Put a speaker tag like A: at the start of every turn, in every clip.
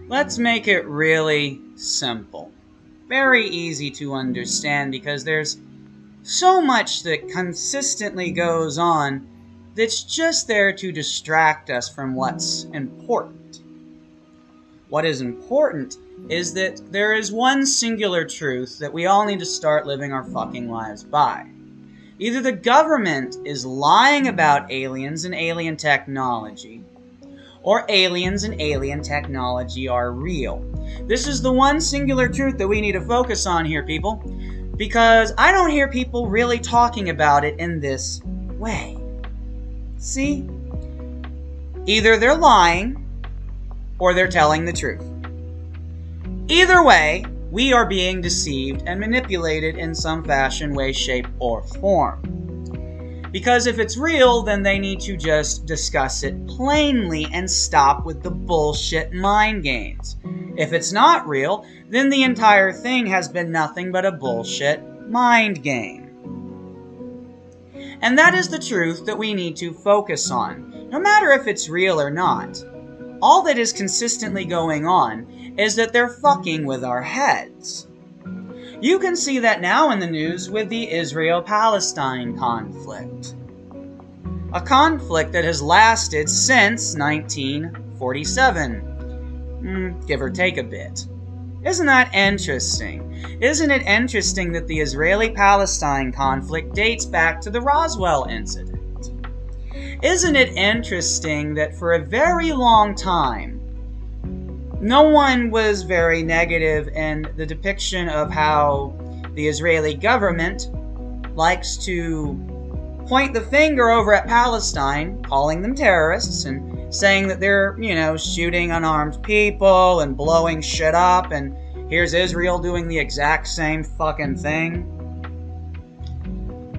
A: Let's make it really simple. Very easy to understand because there's so much that consistently goes on that's just there to distract us from what's important. What is important is that there is one singular truth that we all need to start living our fucking lives by. Either the government is lying about aliens and alien technology, or aliens and alien technology are real. This is the one singular truth that we need to focus on here, people, because I don't hear people really talking about it in this way. See? Either they're lying, or they're telling the truth. Either way, we are being deceived and manipulated in some fashion, way, shape, or form. Because if it's real, then they need to just discuss it plainly and stop with the bullshit mind games. If it's not real, then the entire thing has been nothing but a bullshit mind game. And that is the truth that we need to focus on, no matter if it's real or not. All that is consistently going on is that they're fucking with our heads. You can see that now in the news with the Israel-Palestine conflict. A conflict that has lasted since 1947. Give or take a bit. Isn't that interesting? Isn't it interesting that the Israeli-Palestine conflict dates back to the Roswell incident? Isn't it interesting that for a very long time, no one was very negative in the depiction of how the Israeli government likes to point the finger over at Palestine, calling them terrorists and saying that they're, shooting unarmed people and blowing shit up, and here's Israel doing the exact same fucking thing.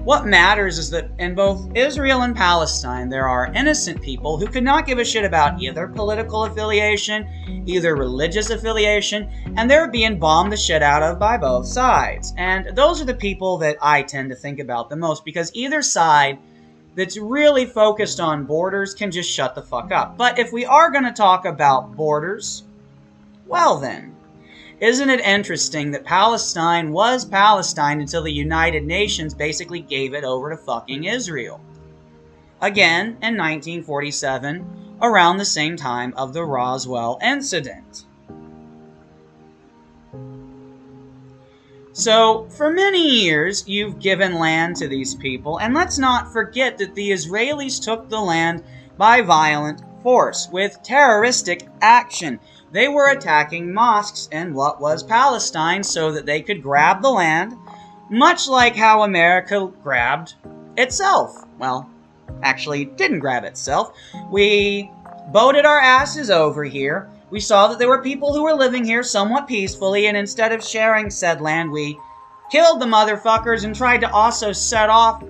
A: What matters is that in both Israel and Palestine, there are innocent people who could not give a shit about either political affiliation, either religious affiliation, and they're being bombed the shit out of by both sides. And those are the people that I tend to think about the most, because either side that's really focused on borders can just shut the fuck up. But if we are going to talk about borders, well then, isn't it interesting that Palestine was Palestine until the United Nations basically gave it over to fucking Israel? Again, in 1947, around the same time of the Roswell incident. So, for many years, you've given land to these people, and let's not forget that the Israelis took the land by violent force, with terroristic action. They were attacking mosques in what was Palestine so that they could grab the land, much like how America grabbed itself. Well, actually didn't grab itself. We boated our asses over here. We saw that there were people who were living here somewhat peacefully, and instead of sharing said land, we killed the motherfuckers and tried to also set off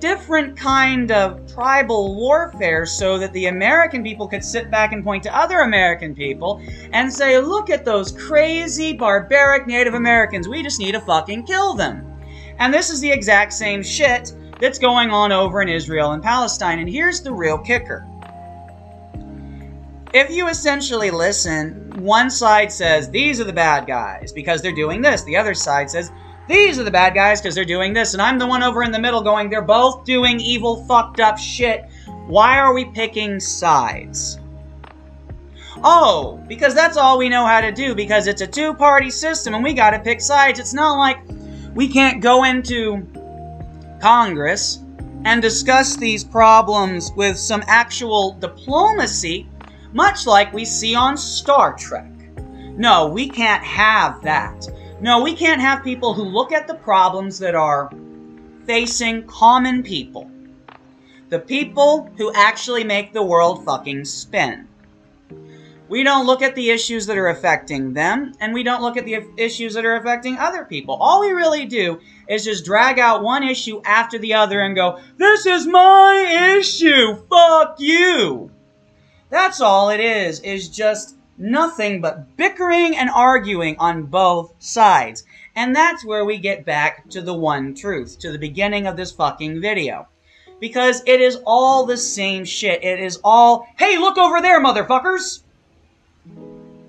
A: different kind of tribal warfare so that the American people could sit back and point to other American people and say, look at those crazy, barbaric Native Americans, we just need to fucking kill them. And this is the exact same shit that's going on over in Israel and Palestine, and here's the real kicker. If you essentially listen, one side says, these are the bad guys because they're doing this. The other side says, these are the bad guys because they're doing this. And I'm the one over in the middle going, they're both doing evil, fucked up shit. Why are we picking sides? Oh, because that's all we know how to do, because it's a two-party system and we gotta pick sides. It's not like we can't go into Congress and discuss these problems with some actual diplomacy, much like we see on Star Trek. No, we can't have that. No, we can't have people who look at the problems that are facing common people. The people who actually make the world fucking spin. We don't look at the issues that are affecting them, and we don't look at the issues that are affecting other people. All we really do is just drag out one issue after the other and go, this is my issue, fuck you. That's all it is just nothing but bickering and arguing on both sides. And that's where we get back to the one truth, to the beginning of this fucking video. Because it is all the same shit. It is all, hey, look over there, motherfuckers!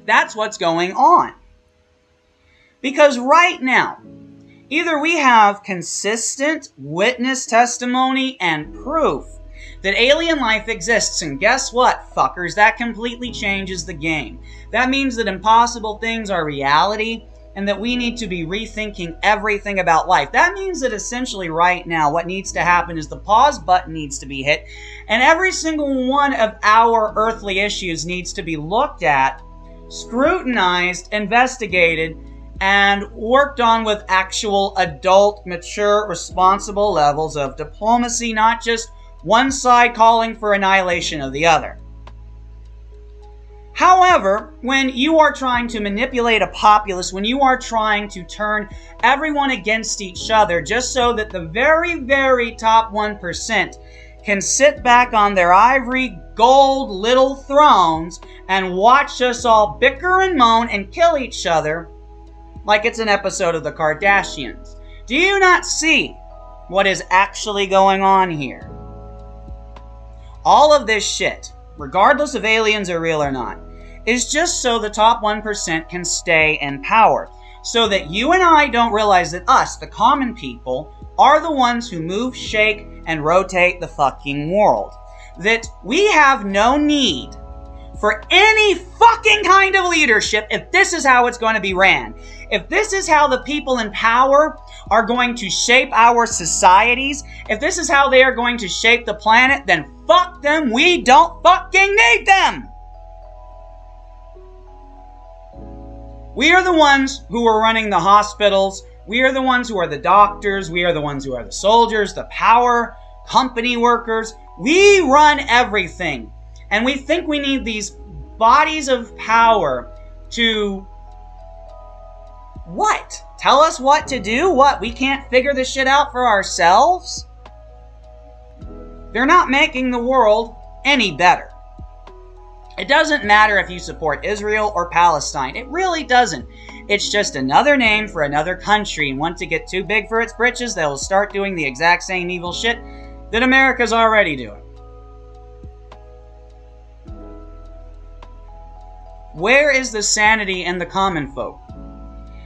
A: That's what's going on. Because right now, either we have consistent witness testimony and proof that alien life exists, and guess what, fuckers? That completely changes the game. That means that impossible things are reality, and that we need to be rethinking everything about life. That means that essentially right now what needs to happen is the pause button needs to be hit, and every single one of our earthly issues needs to be looked at, scrutinized, investigated, and worked on with actual adult, mature, responsible levels of diplomacy, not just one side calling for annihilation of the other. However, when you are trying to manipulate a populace, when you are trying to turn everyone against each other just so that the very, very top 1% can sit back on their ivory gold little thrones and watch us all bicker and moan and kill each other like it's an episode of the Kardashians, do you not see what is actually going on here? All of this shit, regardless if aliens are real or not, is just so the top 1% can stay in power. So that you and I don't realize that us, the common people, are the ones who move, shake, and rotate the fucking world. That we have no need for any fucking kind of leadership if this is how it's going to be ran. If this is how the people in power are going to shape our societies, if this is how they are going to shape the planet, then fuck them, we don't fucking need them! We are the ones who are running the hospitals, we are the ones who are the doctors, we are the ones who are the soldiers, the power company workers. We run everything. And we think we need these bodies of power to... what? Tell us what to do? What? We can't figure this shit out for ourselves? They're not making the world any better. It doesn't matter if you support Israel or Palestine. It really doesn't. It's just another name for another country, and once it gets too big for its britches, they'll start doing the exact same evil shit that America's already doing. Where is the sanity in the common folk?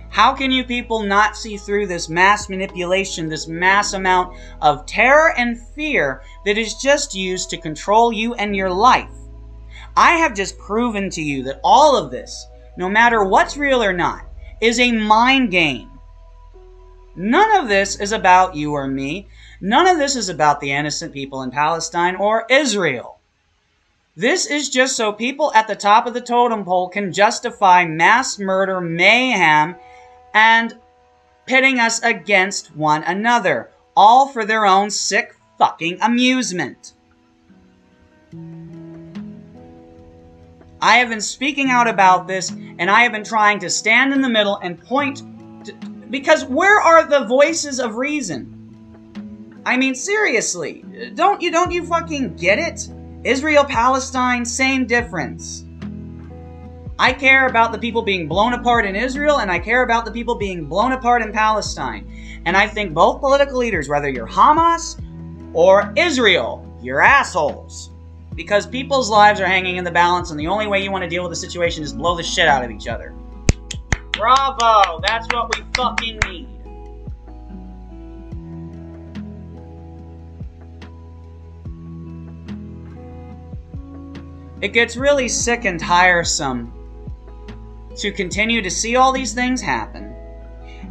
A: How can you people not see through this mass manipulation, this mass amount of terror and fear that is just used to control you and your life? I have just proven to you that all of this, no matter what's real or not, is a mind game. None of this is about you or me. None of this is about the innocent people in Palestine or Israel. This is just so people at the top of the totem pole can justify mass murder, mayhem, and pitting us against one another, all for their own sick fucking amusement. I have been speaking out about this, and I have been trying to stand in the middle and point to, because where are the voices of reason? I mean, seriously, don't you fucking get it? Israel, Palestine, same difference. I care about the people being blown apart in Israel, and I care about the people being blown apart in Palestine. And I think both political leaders, whether you're Hamas or Israel, you're assholes. Because people's lives are hanging in the balance, and the only way you want to deal with the situation is blow the shit out of each other. Bravo! That's what we fucking need. It gets really sick and tiresome to continue to see all these things happen,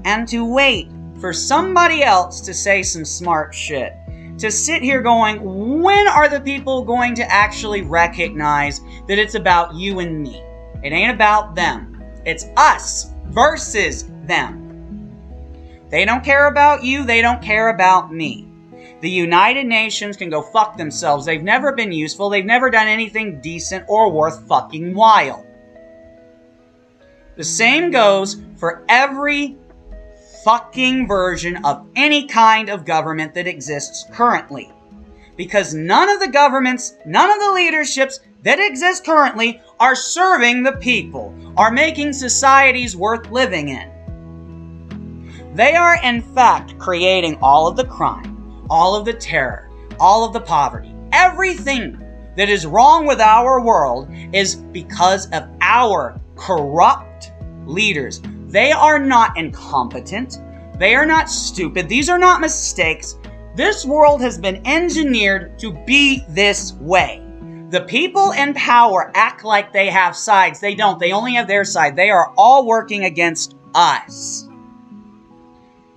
A: and to wait for somebody else to say some smart shit. To sit here going, when are the people going to actually recognize that it's about you and me? It ain't about them. It's us versus them. They don't care about you. They don't care about me. The United Nations can go fuck themselves. They've never been useful. They've never done anything decent or worth fucking while. The same goes for every fucking version of any kind of government that exists currently. Because none of the governments, none of the leaderships that exist currently are serving the people, are making societies worth living in. They are, in fact, creating all of the crime, all of the terror, all of the poverty, everything that is wrong with our world is because of our corrupt leaders. They are not incompetent. They are not stupid. These are not mistakes. This world has been engineered to be this way. The people in power act like they have sides. They don't. They only have their side. They are all working against us.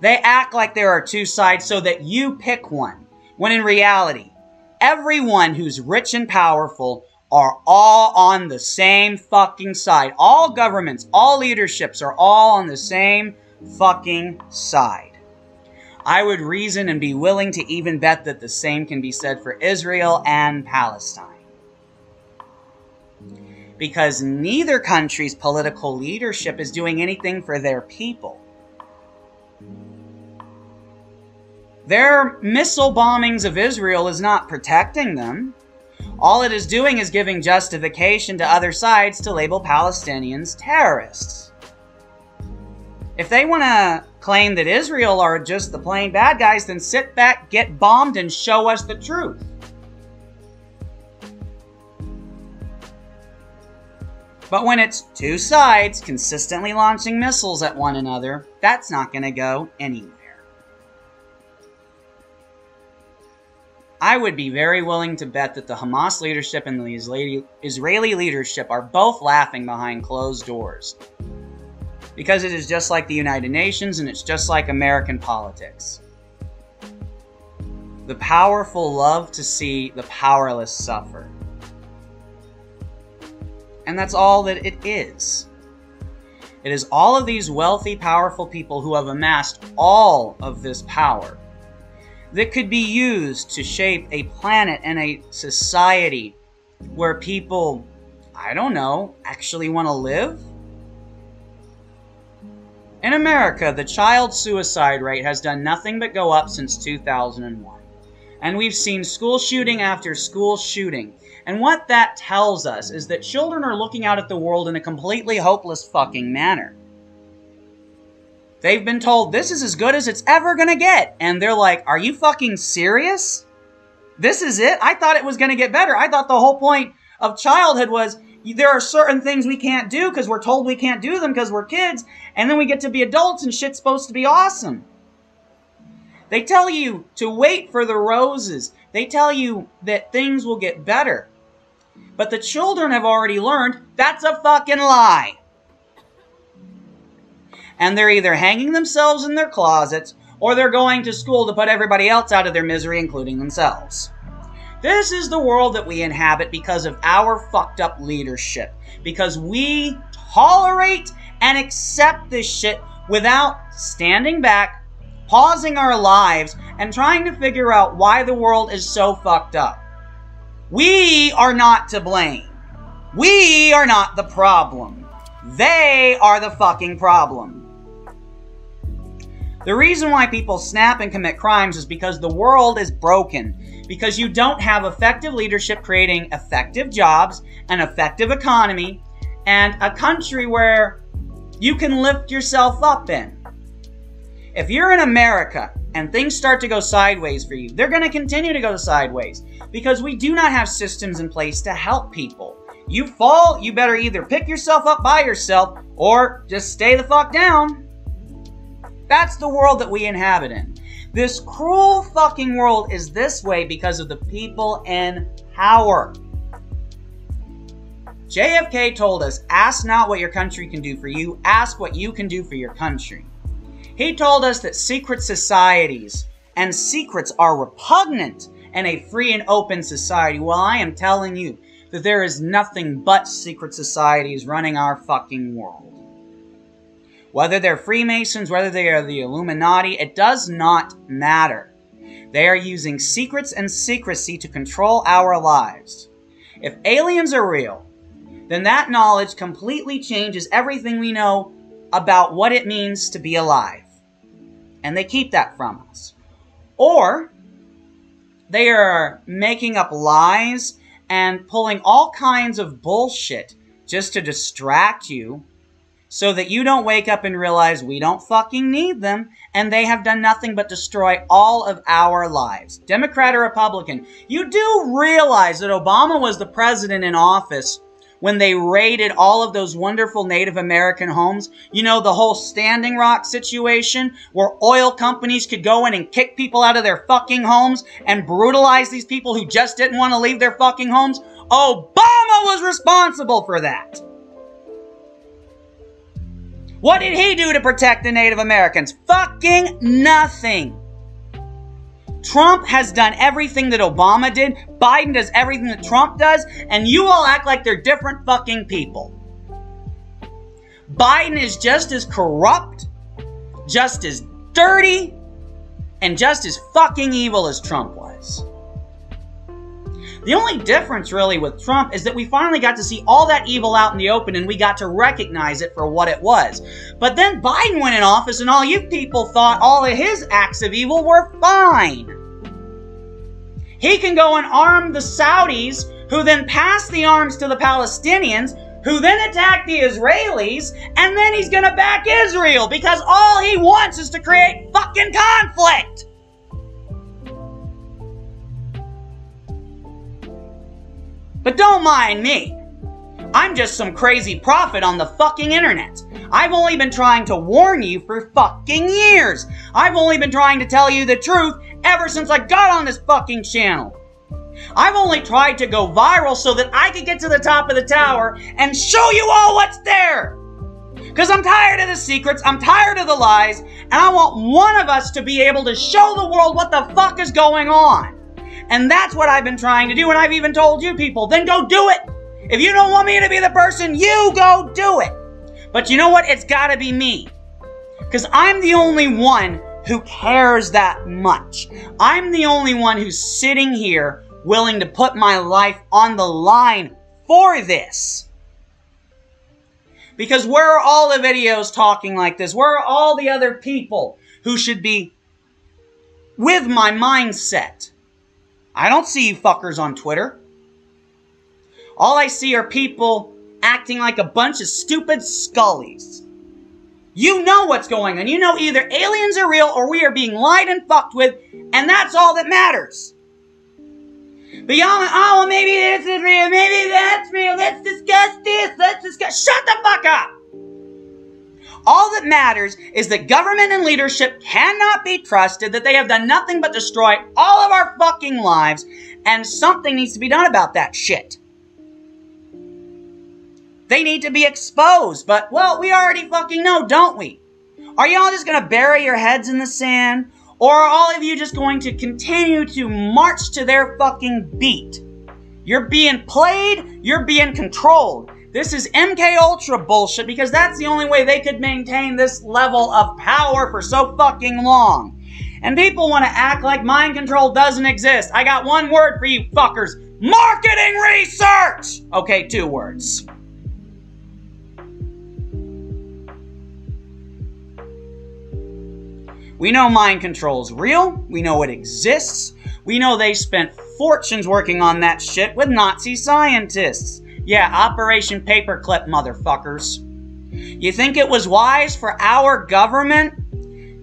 A: They act like there are two sides so that you pick one, when in reality, everyone who's rich and powerful are all on the same fucking side. All governments, all leaderships are all on the same fucking side. I would reason and be willing to even bet that the same can be said for Israel and Palestine. Because neither country's political leadership is doing anything for their people. Their missile bombings of Israel is not protecting them. All it is doing is giving justification to other sides to label Palestinians terrorists. If they want to claim that Israel are just the plain bad guys, then sit back, get bombed, and show us the truth. But when it's two sides consistently launching missiles at one another, that's not going to go anywhere. I would be very willing to bet that the Hamas leadership and the Israeli leadership are both laughing behind closed doors. Because it is just like the United Nations and it's just like American politics. The powerful love to see the powerless suffer. And that's all that it is. It is all of these wealthy, powerful people who have amassed all of this power that could be used to shape a planet and a society where people, I don't know, actually want to live. In America, the child suicide rate has done nothing but go up since 2001. And we've seen school shooting after school shooting. And what that tells us is that children are looking out at the world in a completely hopeless fucking manner. They've been told this is as good as it's ever gonna get. And they're like, are you fucking serious? This is it? I thought it was gonna get better. I thought the whole point of childhood was there are certain things we can't do because we're told we can't do them because we're kids. And then we get to be adults and shit's supposed to be awesome. They tell you to wait for the roses. They tell you that things will get better. But the children have already learned that's a fucking lie. And they're either hanging themselves in their closets or they're going to school to put everybody else out of their misery, including themselves. This is the world that we inhabit because of our fucked up leadership. Because we tolerate and accept this shit without standing back, pausing our lives, and trying to figure out why the world is so fucked up. We are not to blame. We are not the problem. They are the fucking problem. The reason why people snap and commit crimes is because the world is broken. Because you don't have effective leadership creating effective jobs, an effective economy, and a country where you can lift yourself up in. If you're in America and things start to go sideways for you, they're going to continue to go sideways because we do not have systems in place to help people. You fall, you better either pick yourself up by yourself or just stay the fuck down. That's the world that we inhabit in. This cruel fucking world is this way because of the people in power. JFK told us, ask not what your country can do for you, ask what you can do for your country. He told us that secret societies and secrets are repugnant in a free and open society. Well, I am telling you that there is nothing but secret societies running our fucking world. Whether they're Freemasons, whether they are the Illuminati, it does not matter. They are using secrets and secrecy to control our lives. If aliens are real, then that knowledge completely changes everything we know about what it means to be alive. And they keep that from us. Or they are making up lies and pulling all kinds of bullshit just to distract you so that you don't wake up and realize we don't fucking need them, and they have done nothing but destroy all of our lives. Democrat or Republican, you do realize that Obama was the president in office when they raided all of those wonderful Native American homes. You know, the whole Standing Rock situation where oil companies could go in and kick people out of their fucking homes and brutalize these people who just didn't want to leave their fucking homes? Obama was responsible for that. What did he do to protect the Native Americans? Fucking nothing. Trump has done everything that Obama did. Biden does everything that Trump does. And you all act like they're different fucking people. Biden is just as corrupt, just as dirty, and just as fucking evil as Trump was. The only difference really with Trump is that we finally got to see all that evil out in the open and we got to recognize it for what it was. But then Biden went in office and all you people thought all of his acts of evil were fine. He can go and arm the Saudis, who then pass the arms to the Palestinians, who then attack the Israelis, and then he's gonna back Israel because all he wants is to create fucking conflict. But don't mind me. I'm just some crazy prophet on the fucking internet. I've only been trying to warn you for fucking years. I've only been trying to tell you the truth ever since I got on this fucking channel. I've only tried to go viral so that I could get to the top of the tower and show you all what's there. Because I'm tired of the secrets, I'm tired of the lies, and I want one of us to be able to show the world what the fuck is going on. And that's what I've been trying to do, and I've even told you people, then go do it. If you don't want me to be the person, you go do it. But you know what? It's gotta be me. Because I'm the only one who cares that much. I'm the only one who's sitting here willing to put my life on the line for this. Because where are all the videos talking like this? Where are all the other people who should be with my mindset? I don't see you fuckers on Twitter. All I see are people acting like a bunch of stupid scullies. You know what's going on. You know either aliens are real or we are being lied and fucked with, and that's all that matters. But y'all, oh, well, maybe this is real, maybe that's real, let's discuss this, let's discuss. Shut the fuck up! All that matters is that government and leadership cannot be trusted, that they have done nothing but destroy all of our fucking lives, and something needs to be done about that shit. They need to be exposed, but, well, we already fucking know, don't we? Are y'all just gonna bury your heads in the sand? Or are all of you just going to continue to march to their fucking beat? You're being played, you're being controlled. This is MK Ultra bullshit because that's the only way they could maintain this level of power for so fucking long. And people want to act like mind control doesn't exist. I got one word for you fuckers. Marketing research! Okay, 2 words. We know mind control's real. We know it exists. We know they spent fortunes working on that shit with Nazi scientists. Yeah, Operation Paperclip, motherfuckers. You think it was wise for our government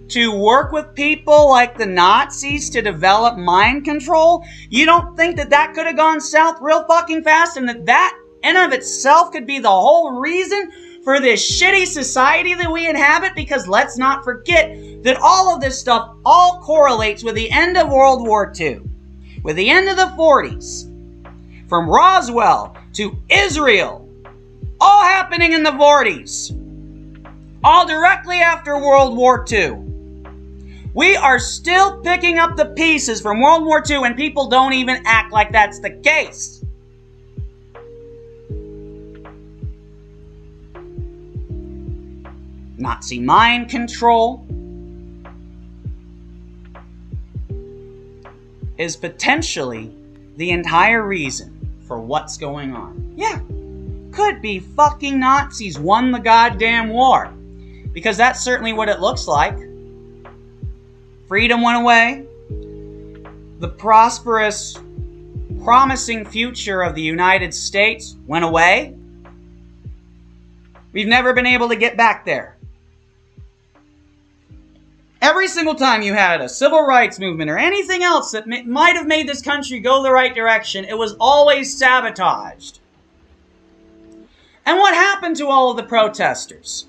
A: to work with people like the Nazis to develop mind control? You don't think that that could have gone south real fucking fast and that in and of itself could be the whole reason for this shitty society that we inhabit? Because let's not forget that all of this stuff all correlates with the end of World War II, with the end of the 40s, from Roswell to Israel, all happening in the 40s, all directly after World War II. We are still picking up the pieces from World War II and people don't even act like that's the case. Nazi mind control is potentially the entire reason for what's going on. Yeah, could be fucking Nazis won the goddamn war. Because that's certainly what it looks like. Freedom went away. The prosperous, promising future of the United States went away. We've never been able to get back there. Every single time you had a civil rights movement or anything else that might have made this country go the right direction, it was always sabotaged. And what happened to all of the protesters?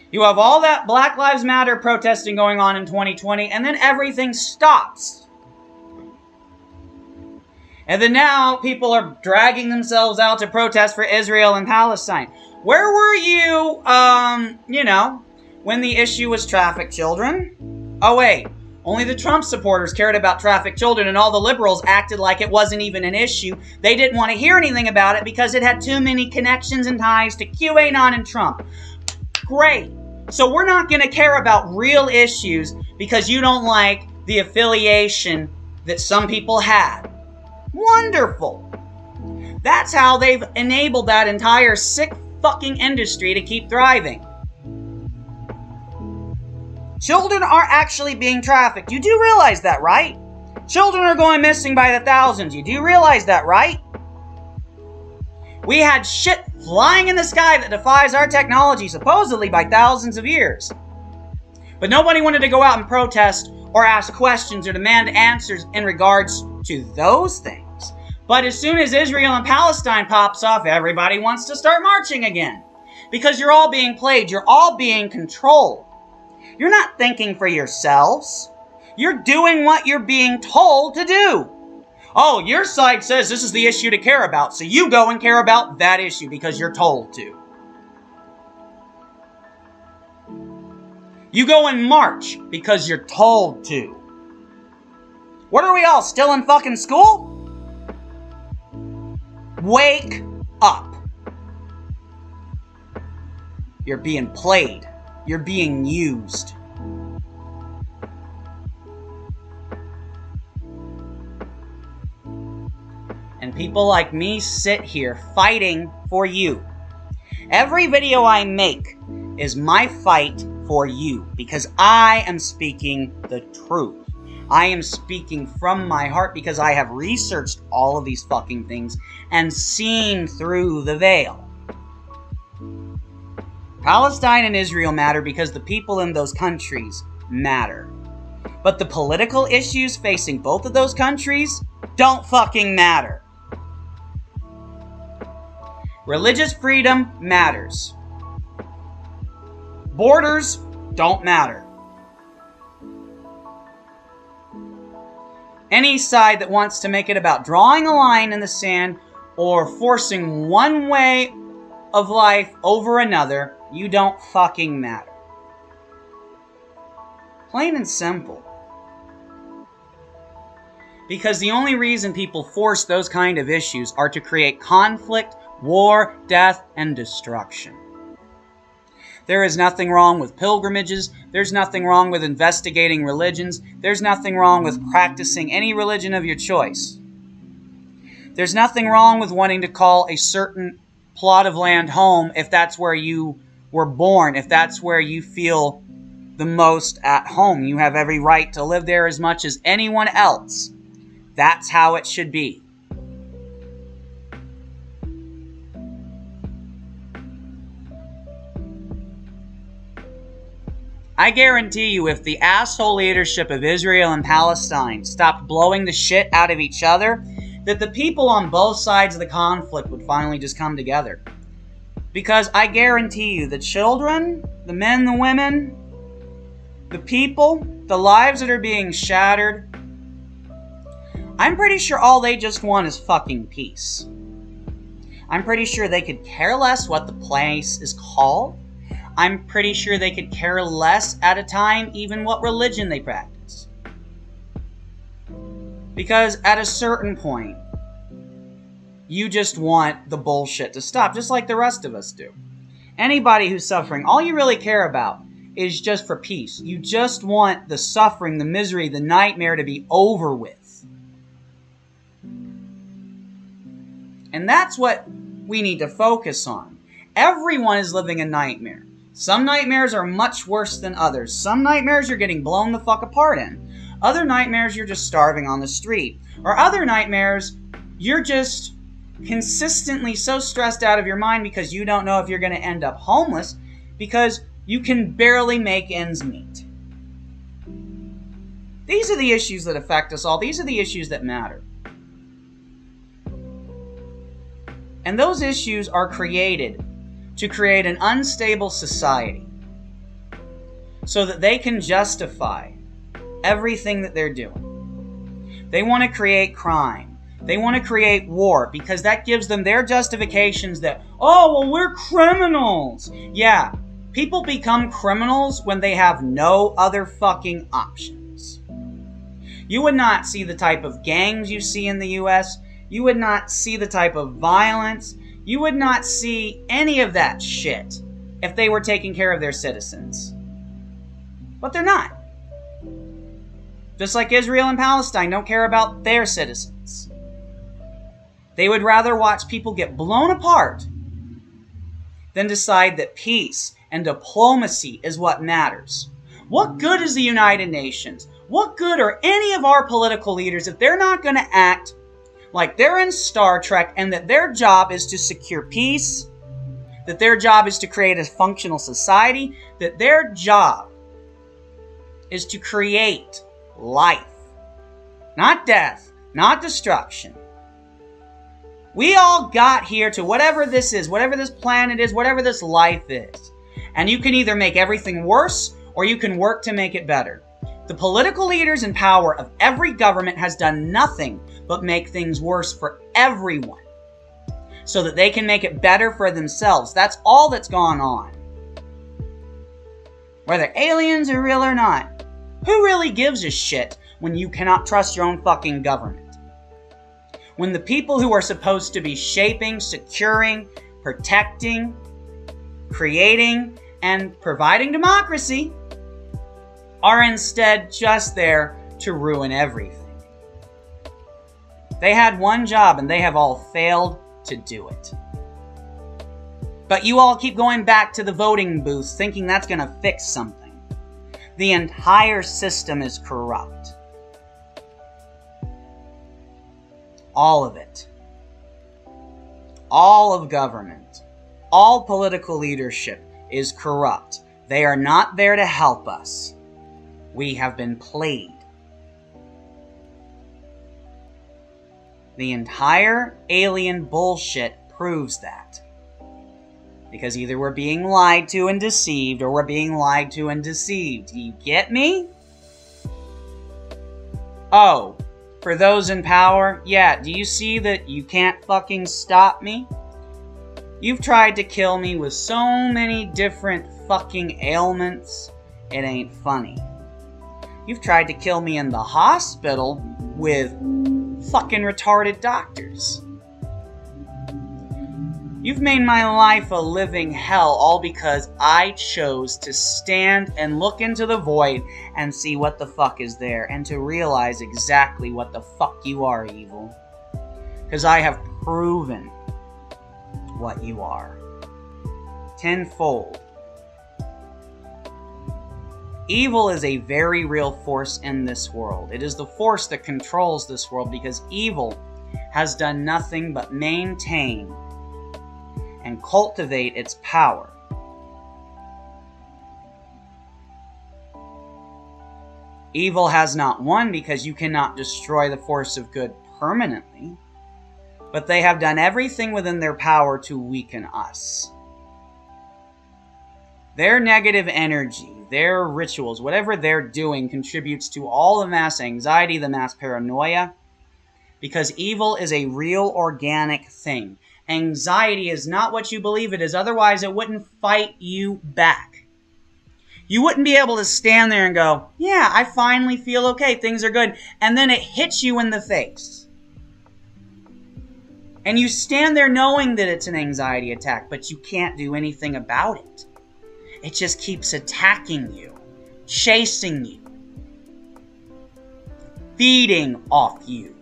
A: You have all that Black Lives Matter protesting going on in 2020, and then everything stops. And then now people are dragging themselves out to protest for Israel and Palestine. Where were you, when the issue was trafficked children? Oh wait, only the Trump supporters cared about trafficked children, and all the liberals acted like it wasn't even an issue. They didn't want to hear anything about it because it had too many connections and ties to QAnon and Trump. Great. So we're not going to care about real issues because you don't like the affiliation that some people had. Wonderful. That's how they've enabled that entire sick fucking industry to keep thriving. Children are actually being trafficked. You do realize that, right? Children are going missing by the thousands. You do realize that, right? We had shit flying in the sky that defies our technology, supposedly by thousands of years. But nobody wanted to go out and protest or ask questions or demand answers in regards to those things. But as soon as Israel and Palestine pops off, everybody wants to start marching again. Because you're all being played. You're all being controlled. You're not thinking for yourselves. You're doing what you're being told to do. Oh, your side says this is the issue to care about, so you go and care about that issue because you're told to. You go and march because you're told to. What are we all, still in fucking school? Wake up. You're being played. You're being used. And people like me sit here fighting for you. Every video I make is my fight for you because I am speaking the truth. I am speaking from my heart because I have researched all of these fucking things and seen through the veil. Palestine and Israel matter because the people in those countries matter. But the political issues facing both of those countries don't fucking matter. Religious freedom matters. Borders don't matter. Any side that wants to make it about drawing a line in the sand or forcing one way of life over another, you don't fucking matter. Plain and simple. Because the only reason people force those kind of issues are to create conflict, war, death, and destruction. There is nothing wrong with pilgrimages. There's nothing wrong with investigating religions. There's nothing wrong with practicing any religion of your choice. There's nothing wrong with wanting to call a certain plot of land home if that's where you were born, if that's where you feel the most at home. You have every right to live there as much as anyone else. That's how it should be. I guarantee you if the asshole leadership of Israel and Palestine stopped blowing the shit out of each other, that the people on both sides of the conflict would finally just come together. Because I guarantee you, the children, the men, the women, the people, the lives that are being shattered, I'm pretty sure all they just want is fucking peace. I'm pretty sure they could care less what the place is called. I'm pretty sure they could care less at a time even what religion they practice. Because at a certain point, you just want the bullshit to stop, just like the rest of us do. Anybody who's suffering, all you really care about is just for peace. You just want the suffering, the misery, the nightmare to be over with. And that's what we need to focus on. Everyone is living a nightmare. Some nightmares are much worse than others. Some nightmares you're getting blown the fuck apart in. Other nightmares you're just starving on the street. Or other nightmares you're just consistently so stressed out of your mind because you don't know if you're going to end up homeless because you can barely make ends meet. These are the issues that affect us all. These are the issues that matter. And those issues are created to create an unstable society so that they can justify everything that they're doing. They want to create crime. They want to create war because that gives them their justifications that, oh, well, we're criminals. Yeah, people become criminals when they have no other fucking options. You would not see the type of gangs you see in the U.S. You would not see the type of violence. You would not see any of that shit if they were taking care of their citizens. But they're not. Just like Israel and Palestine don't care about their citizens. They would rather watch people get blown apart than decide that peace and diplomacy is what matters. What good is the United Nations? What good are any of our political leaders if they're not going to act like they're in Star Trek and that their job is to secure peace, that their job is to create a functional society, that their job is to create life, not death, not destruction. We all got here to whatever this is, whatever this planet is, whatever this life is. And you can either make everything worse or you can work to make it better. The political leaders in power of every government has done nothing but make things worse for everyone so that they can make it better for themselves. That's all that's gone on. Whether aliens are real or not, who really gives a shit when you cannot trust your own fucking government? When the people who are supposed to be shaping, securing, protecting, creating, and providing democracy are instead just there to ruin everything. They had one job and they have all failed to do it. But you all keep going back to the voting booths thinking that's going to fix something. The entire system is corrupt. All of it. All of government. All political leadership is corrupt. They are not there to help us. We have been played. The entire alien bullshit proves that. Because either we're being lied to and deceived, or we're being lied to and deceived. Do you get me? Oh, for those in power, yeah, do you see that you can't fucking stop me? You've tried to kill me with so many different fucking ailments, it ain't funny. You've tried to kill me in the hospital with fucking retarded doctors. You've made my life a living hell all because I chose to stand and look into the void and see what the fuck is there and to realize exactly what the fuck you are, evil. Because I have proven what you are. Tenfold. Evil is a very real force in this world. It is the force that controls this world because evil has done nothing but maintain and cultivate its power. Evil has not won because you cannot destroy the force of good permanently, but they have done everything within their power to weaken us. Their negative energy, their rituals, whatever they're doing contributes to all the mass anxiety, the mass paranoia, because evil is a real organic thing. Anxiety is not what you believe it is, otherwise it wouldn't fight you back. You wouldn't be able to stand there and go, yeah, I finally feel okay, things are good, and then it hits you in the face. And you stand there knowing that it's an anxiety attack, but you can't do anything about it. It just keeps attacking you, chasing you, feeding off you.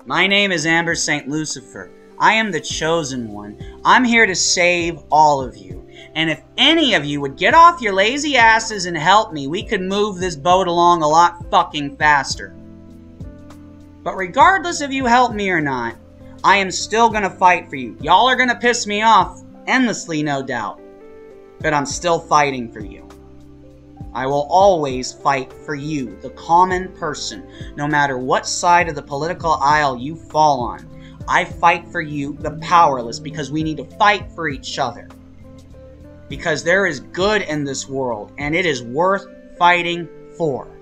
A: My name is Amber St. Lucifer. I am the chosen one. I'm here to save all of you. And if any of you would get off your lazy asses and help me, we could move this boat along a lot fucking faster. But regardless if you help me or not, I am still gonna fight for you. Y'all are gonna piss me off endlessly, no doubt. But I'm still fighting for you. I will always fight for you, the common person, no matter what side of the political aisle you fall on. I fight for you, the powerless, because we need to fight for each other. Because there is good in this world, and it is worth fighting for.